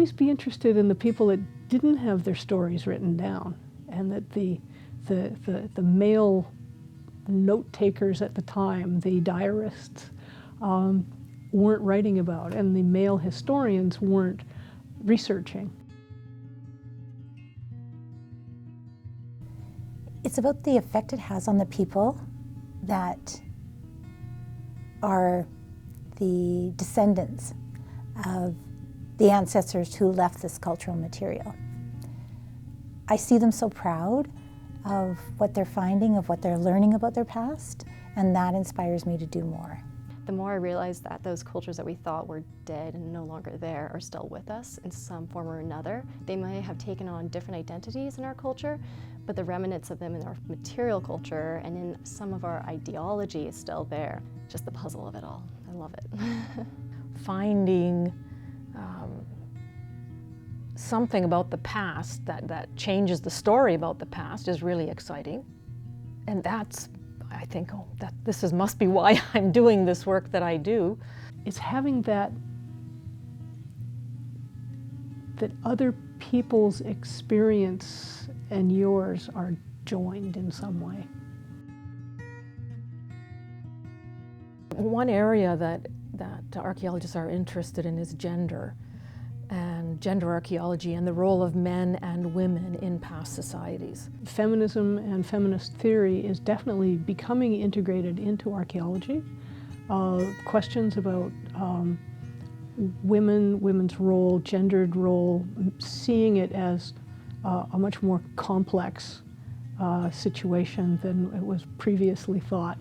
always be interested in the people that didn't have their stories written down, and that the male note takers at the time, the diarists, weren't writing about, and the male historians weren't researching. It's about the effect it has on the people that are the descendants of the ancestors who left this cultural material. I see them so proud of what they're finding, of what they're learning about their past, and that inspires me to do more. The more I realize that those cultures that we thought were dead and no longer there are still with us in some form or another. They may have taken on different identities in our culture, but the remnants of them in our material culture and in some of our ideology is still there. Just the puzzle of it all. I love it. Finding something about the past that changes the story about the past is really exciting. And that's, I think, oh, this must be why I'm doing this work that I do. It's having that other people's experience and yours are joined in some way. One area that archaeologists are interested in is gender, and gender archaeology and the role of men and women in past societies. Feminism and feminist theory is definitely becoming integrated into archaeology. Questions about women's role, gendered role, seeing it as a much more complex situation than it was previously thought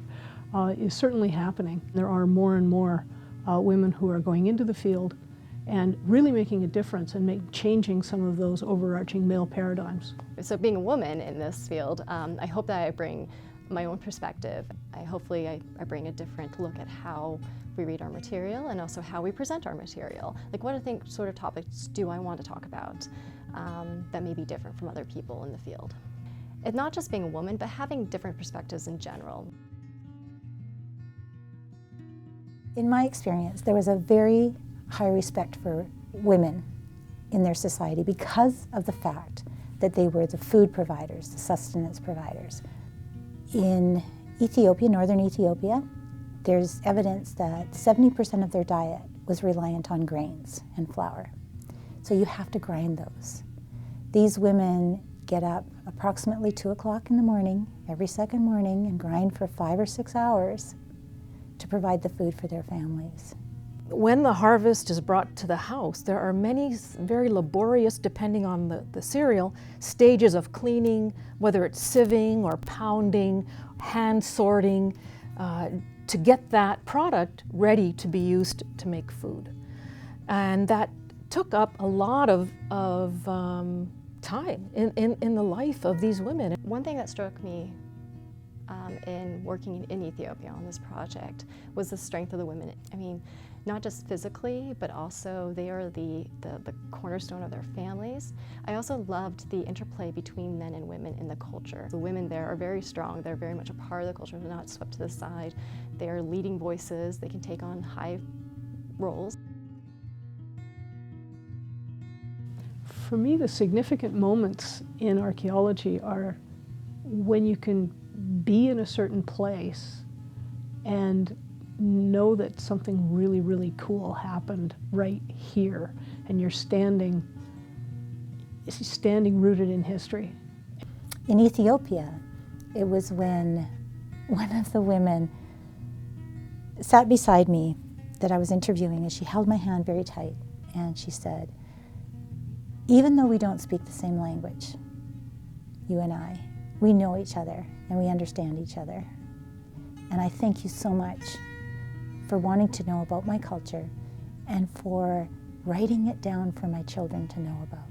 is certainly happening. There are more and more women who are going into the field and really making a difference and changing some of those overarching male paradigms. So being a woman in this field, I hope that I bring my own perspective. Hopefully I bring a different look at how we read our material and also how we present our material. Like, what sort of topics do I want to talk about that may be different from other people in the field? It's not just being a woman, but having different perspectives in general. In my experience, there was a very high respect for women in their society because of the fact that they were the food providers, the sustenance providers. In Ethiopia, northern Ethiopia, there's evidence that 70% of their diet was reliant on grains and flour. So you have to grind those. These women get up approximately 2 o'clock in the morning, every second morning, and grind for 5 or 6 hours to provide the food for their families. When the harvest is brought to the house, there are many very laborious, depending on the cereal, stages of cleaning, whether it's sieving or pounding, hand sorting, to get that product ready to be used to make food. And that took up a lot of time in the life of these women. One thing that struck me in working in Ethiopia on this project was the strength of the women. I mean, not just physically, but also they are the cornerstone of their families. I also loved the interplay between men and women in the culture. The women there are very strong. They're very much a part of the culture. They're not swept to the side. They're leading voices. They can take on high roles. For me, the significant moments in archaeology are when you can be in a certain place and know that something really, really cool happened right here, and you're standing rooted in history. In Ethiopia, it was when one of the women sat beside me that I was interviewing, and she held my hand very tight, and she said, "Even though we don't speak the same language, you and I, we know each other and we understand each other. And I thank you so much for wanting to know about my culture and for writing it down for my children to know about."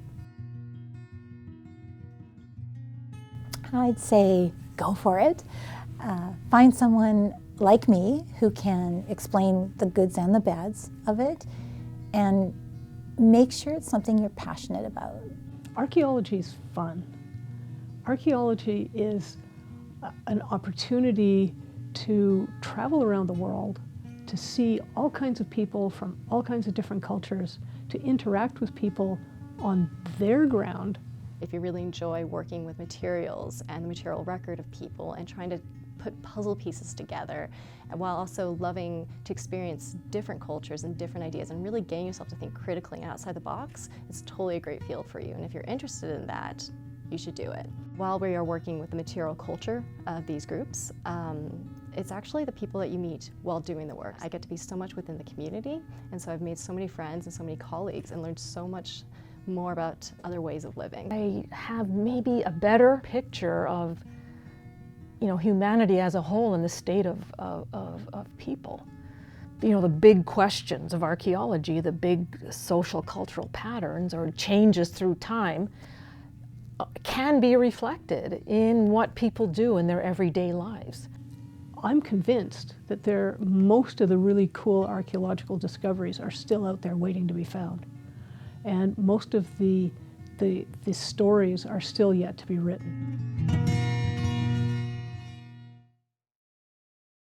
I'd say go for it. Find someone like me who can explain the goods and the bads of it, and make sure it's something you're passionate about. Archaeology is fun. Archaeology is an opportunity to travel around the world to see all kinds of people from all kinds of different cultures, to interact with people on their ground. If you really enjoy working with materials and the material record of people and trying to put puzzle pieces together, while also loving to experience different cultures and different ideas and really getting yourself to think critically and outside the box, it's totally a great field for you. And if you're interested in that, you should do it. While we are working with the material culture of these groups, it's actually the people that you meet while doing the work. I get to be so much within the community, and so I've made so many friends and so many colleagues and learned so much more about other ways of living. I have maybe a better picture of, you know, humanity as a whole and the state of people. You know, the big questions of archaeology, the big social cultural patterns or changes through time can be reflected in what people do in their everyday lives. I'm convinced that most of the really cool archaeological discoveries are still out there waiting to be found. And most of the stories are still yet to be written.